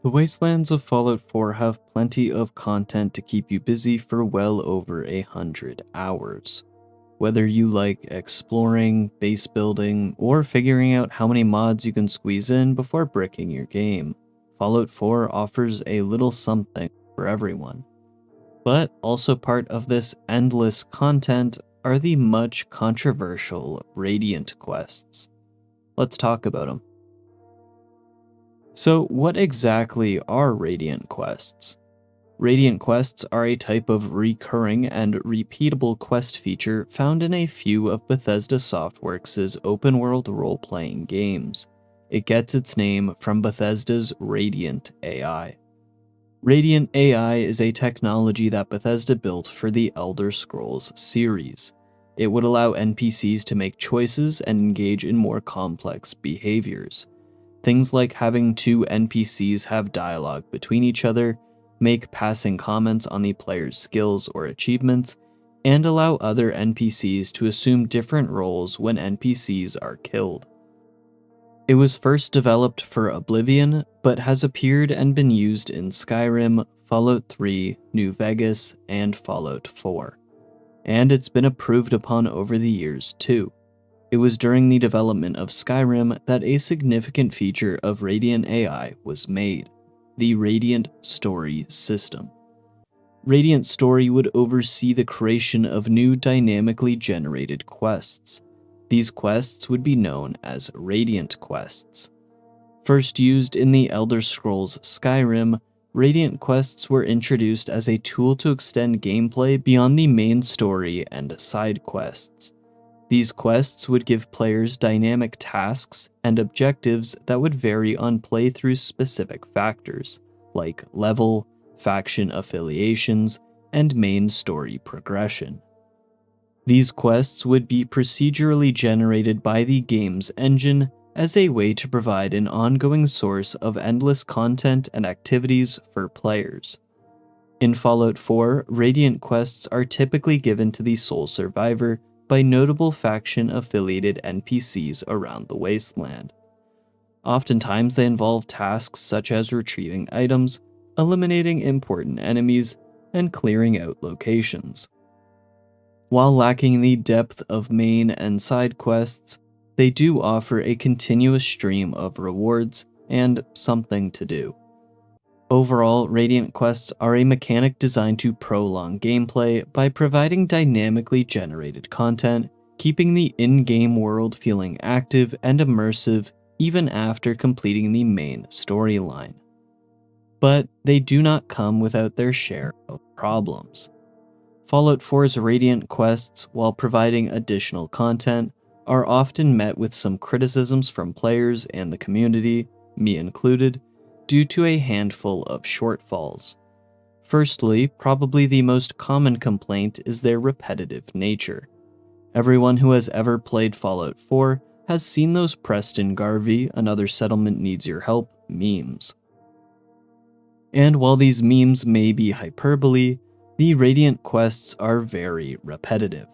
The Wastelands of Fallout 4 have plenty of content to keep you busy for well over 100 hours. Whether you like exploring, base building, or figuring out how many mods you can squeeze in before bricking your game, Fallout 4 offers a little something for everyone. But also part of this endless content are the much controversial Radiant quests. Let's talk about them. So, what exactly are Radiant quests? Radiant quests are a type of recurring and repeatable quest feature found in a few of Bethesda Softworks' open-world role-playing games. It gets its name from Bethesda's Radiant AI. Radiant AI is a technology that Bethesda built for the Elder Scrolls series. It would allow NPCs to make choices and engage in more complex behaviors. Things like having two NPCs have dialogue between each other, make passing comments on the player's skills or achievements, and allow other NPCs to assume different roles when NPCs are killed. It was first developed for Oblivion, but has appeared and been used in Skyrim, Fallout 3, New Vegas, and Fallout 4. And it's been improved upon over the years too. It was during the development of Skyrim that a significant feature of Radiant AI was made, the Radiant Story system. Radiant Story would oversee the creation of new dynamically generated quests. These quests would be known as Radiant quests. First used in the Elder Scrolls Skyrim, Radiant quests were introduced as a tool to extend gameplay beyond the main story and side quests. These quests would give players dynamic tasks and objectives that would vary on playthrough specific factors, like level, faction affiliations, and main story progression. These quests would be procedurally generated by the game's engine as a way to provide an ongoing source of endless content and activities for players. In Fallout 4, Radiant quests are typically given to the sole survivor by notable faction-affiliated NPCs around the wasteland. Oftentimes they involve tasks such as retrieving items, eliminating important enemies, and clearing out locations. While lacking the depth of main and side quests, they do offer a continuous stream of rewards and something to do. Overall, Radiant quests are a mechanic designed to prolong gameplay by providing dynamically generated content, keeping the in-game world feeling active and immersive even after completing the main storyline. But they do not come without their share of problems. Fallout 4's Radiant quests, while providing additional content, are often met with some criticisms from players and the community, me included, due to a handful of shortfalls. Firstly, probably the most common complaint is their repetitive nature. Everyone who has ever played Fallout 4 has seen those Preston Garvey, another settlement needs your help, memes. And while these memes may be hyperbole, the Radiant quests are very repetitive.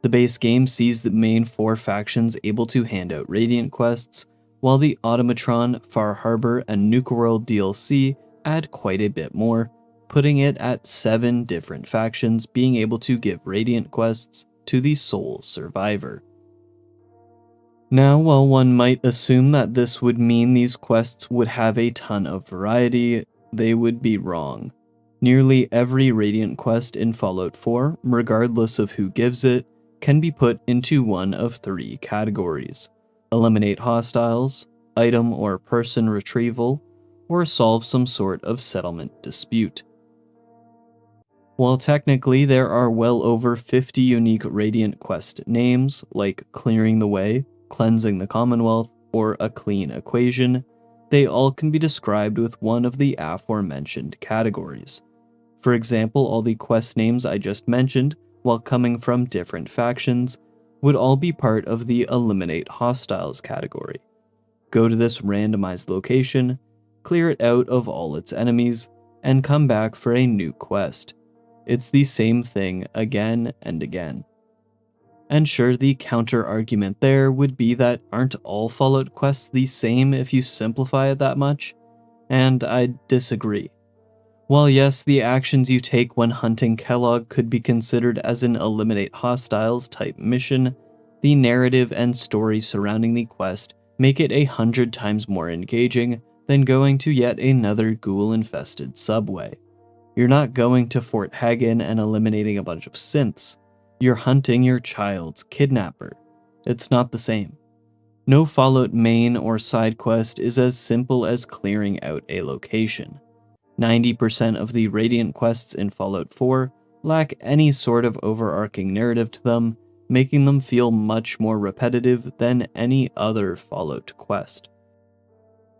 The base game sees the main 4 factions able to hand out Radiant quests, while the Automatron, Far Harbor, and Nuke World DLC add quite a bit more, putting it at 7 different factions being able to give Radiant quests to the sole survivor. Now, while one might assume that this would mean these quests would have a ton of variety, they would be wrong. Nearly every Radiant quest in Fallout 4, regardless of who gives it, can be put into one of 3 categories: eliminate hostiles, item or person retrieval, or solve some sort of settlement dispute. While technically there are well over 50 unique Radiant quest names, like Clearing the Way, Cleansing the Commonwealth, or A Clean Equation, they all can be described with one of the aforementioned categories. For example, all the quest names I just mentioned, while coming from different factions, would all be part of the Eliminate Hostiles category. Go to this randomized location, clear it out of all its enemies, and come back for a new quest. It's the same thing again and again. And sure, the counter-argument there would be that aren't all Fallout quests the same if you simplify it that much? And I disagree. While yes, the actions you take when hunting Kellogg could be considered as an eliminate hostiles type mission, the narrative and story surrounding the quest make it 100 times more engaging than going to yet another ghoul-infested subway. You're not going to Fort Hagen and eliminating a bunch of synths. You're hunting your child's kidnapper. It's not the same. No Fallout main or side quest is as simple as clearing out a location. 90% of the Radiant quests in Fallout 4 lack any sort of overarching narrative to them, making them feel much more repetitive than any other Fallout quest.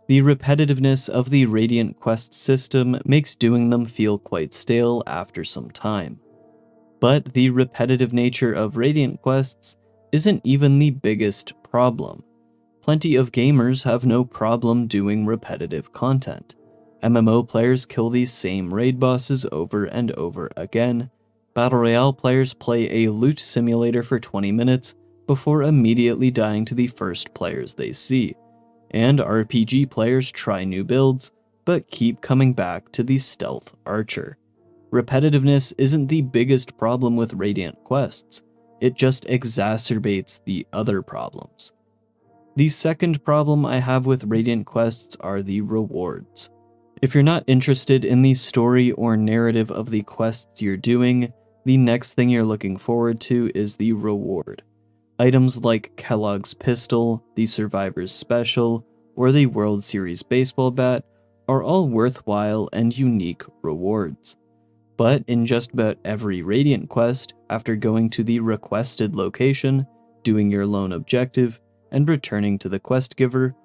The repetitiveness of the Radiant quest system makes doing them feel quite stale after some time. But the repetitive nature of Radiant quests isn't even the biggest problem. Plenty of gamers have no problem doing repetitive content. MMO players kill these same raid bosses over and over again. Battle Royale players play a loot simulator for 20 minutes before immediately dying to the first players they see. And RPG players try new builds, but keep coming back to the stealth archer. Repetitiveness isn't the biggest problem with Radiant quests, it just exacerbates the other problems. The second problem I have with Radiant quests are the rewards. If you're not interested in the story or narrative of the quests you're doing, the next thing you're looking forward to is the reward. Items like Kellogg's pistol, the Survivor's Special, or the World Series baseball bat are all worthwhile and unique rewards. But in just about every Radiant quest, after going to the requested location, doing your lone objective, and returning to the quest giver,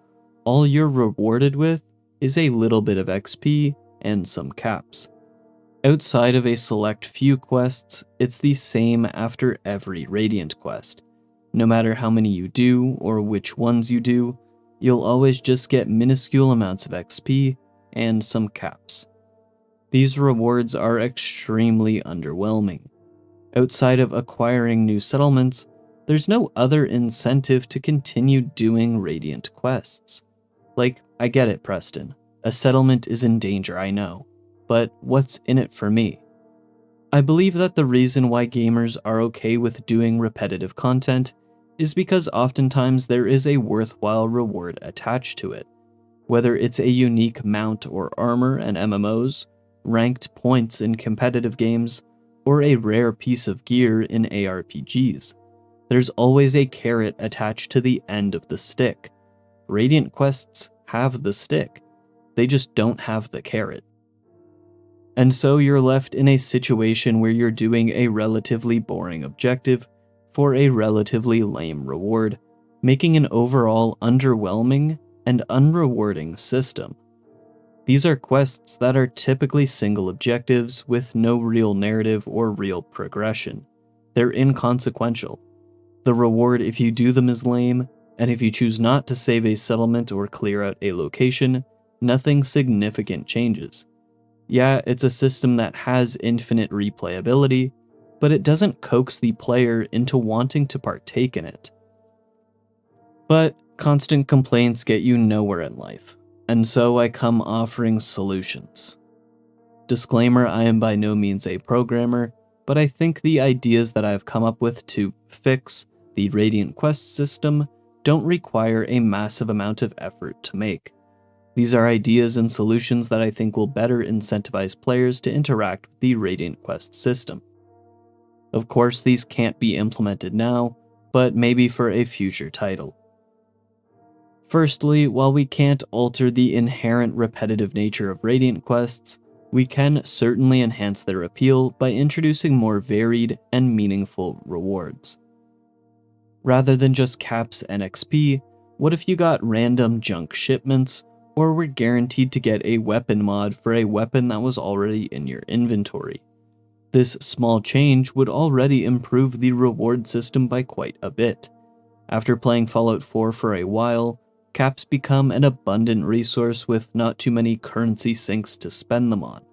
all you're rewarded with is a little bit of XP and some caps. Outside of a select few quests, it's the same after every Radiant quest. No matter how many you do or which ones you do, you'll always just get minuscule amounts of XP and some caps. These rewards are extremely underwhelming. Outside of acquiring new settlements, there's no other incentive to continue doing Radiant quests. Like, I get it, Preston. A settlement is in danger, I know. But what's in it for me? I believe that the reason why gamers are okay with doing repetitive content is because oftentimes there is a worthwhile reward attached to it. Whether it's a unique mount or armor in MMOs, ranked points in competitive games, or a rare piece of gear in ARPGs. There's always a carrot attached to the end of the stick. Radiant quests have the stick, they just don't have the carrot. And so you're left in a situation where you're doing a relatively boring objective for a relatively lame reward, making an overall underwhelming and unrewarding system. These are quests that are typically single objectives with no real narrative or real progression. They're inconsequential. The reward if you do them is lame, and if you choose not to save a settlement or clear out a location, nothing significant changes. Yeah, it's a system that has infinite replayability, but it doesn't coax the player into wanting to partake in it. But constant complaints get you nowhere in life, and so I come offering solutions. Disclaimer, I am by no means a programmer, but I think the ideas that I've come up with to fix the Radiant Quest system don't require a massive amount of effort to make. These are ideas and solutions that I think will better incentivize players to interact with the Radiant Quest system. Of course, these can't be implemented now, but maybe for a future title. Firstly, while we can't alter the inherent repetitive nature of Radiant quests, we can certainly enhance their appeal by introducing more varied and meaningful rewards. Rather than just caps and XP, what if you got random junk shipments, or were guaranteed to get a weapon mod for a weapon that was already in your inventory? This small change would already improve the reward system by quite a bit. After playing Fallout 4 for a while, caps become an abundant resource with not too many currency sinks to spend them on.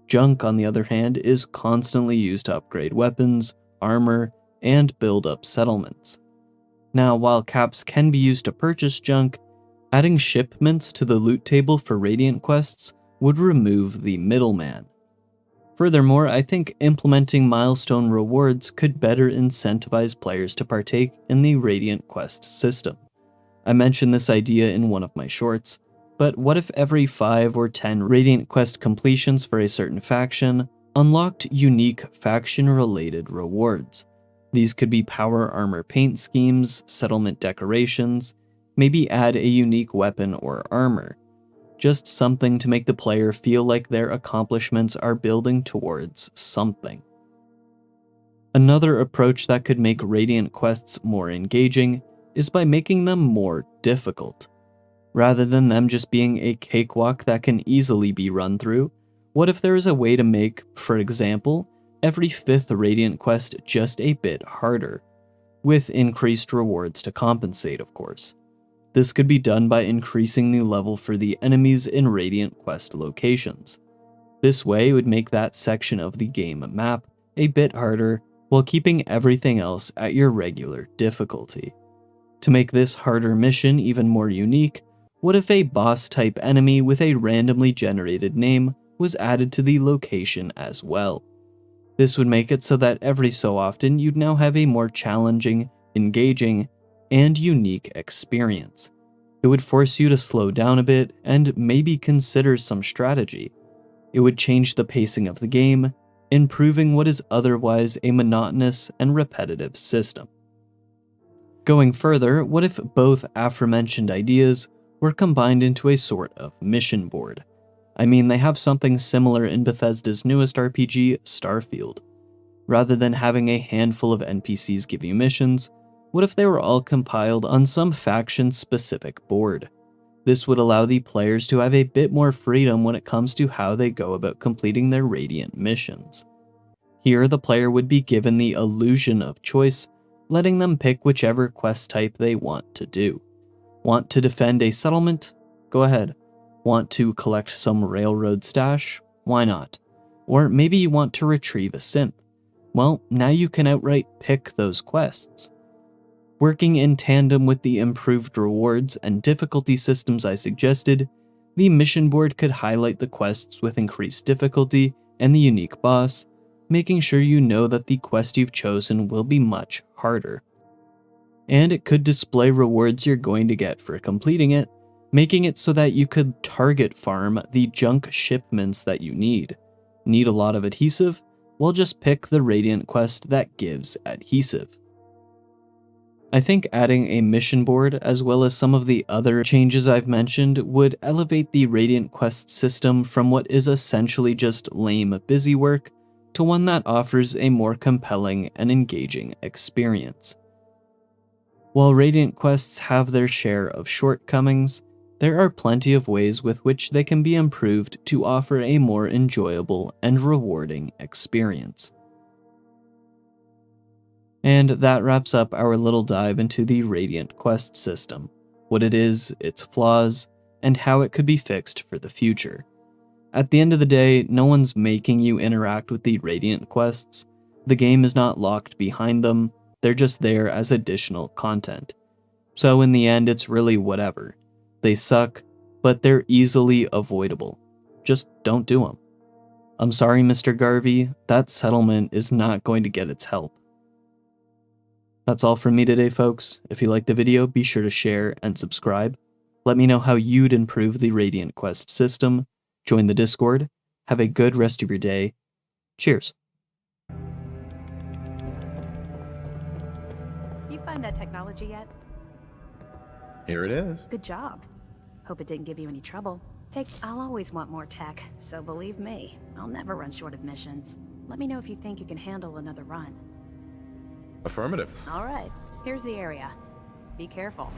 Junk, on the other hand, is constantly used to upgrade weapons, armor, and build up settlements. Now, while caps can be used to purchase junk, Adding shipments to the loot table for Radiant quests would remove the middleman. Furthermore, I think implementing milestone rewards could better incentivize players to partake in the Radiant quest system. I mentioned this idea in one of my shorts, but what if every 5 or 10 Radiant quest completions for a certain faction unlocked unique faction-related rewards? These could be power armor paint schemes, settlement decorations, maybe add a unique weapon or armor. Just something to make the player feel like their accomplishments are building towards something. Another approach that could make Radiant quests more engaging is by making them more difficult. Rather than them just being a cakewalk that can easily be run through, what if there is a way to make, for example, every 5th Radiant quest just a bit harder, with increased rewards to compensate, of course. This could be done by increasing the level for the enemies in Radiant quest locations. This way it would make that section of the game map a bit harder while keeping everything else at your regular difficulty. To make this harder mission even more unique, what if a boss-type enemy with a randomly generated name was added to the location as well? This would make it so that every so often you'd now have a more challenging, engaging, and unique experience. It would force you to slow down a bit and maybe consider some strategy. It would change the pacing of the game, improving what is otherwise a monotonous and repetitive system. Going further, what if both aforementioned ideas were combined into a sort of mission board? I mean, they have something similar in Bethesda's newest RPG, Starfield. Rather than having a handful of NPCs give you missions, what if they were all compiled on some faction-specific board? This would allow the players to have a bit more freedom when it comes to how they go about completing their Radiant missions. Here, the player would be given the illusion of choice, letting them pick whichever quest type they want to do. Want to defend a settlement? Go ahead. Want to collect some railroad stash? Why not? Or maybe you want to retrieve a synth. Well, now you can outright pick those quests. Working in tandem with the improved rewards and difficulty systems I suggested, the mission board could highlight the quests with increased difficulty and the unique boss, making sure you know that the quest you've chosen will be much harder. And it could display rewards you're going to get for completing it, making it so that you could target farm the junk shipments that you need. Need a lot of adhesive? Well, just pick the Radiant quest that gives adhesive. I think adding a mission board as well as some of the other changes I've mentioned would elevate the Radiant quest system from what is essentially just lame busy work to one that offers a more compelling and engaging experience. While Radiant quests have their share of shortcomings, there are plenty of ways with which they can be improved to offer a more enjoyable and rewarding experience. And that wraps up our little dive into the Radiant quest system, what it is, its flaws, and how it could be fixed for the future. At the end of the day, no one's making you interact with the Radiant quests. The game is not locked behind them, they're just there as additional content. So in the end, it's really whatever. They suck, but they're easily avoidable. Just don't do them. I'm sorry, Mr. Garvey, that settlement is not going to get its help. That's all from me today, folks. If you liked the video, be sure to share and subscribe. Let me know how you'd improve the Radiant Quest system. Join the Discord. Have a good rest of your day. Cheers. You find that technology yet? Here it is. Good job. Hope it didn't give you any trouble. I'll always want more tech, so believe me, I'll never run short of missions. Let me know if you think you can handle another run. Affirmative. All right, here's the area. Be careful.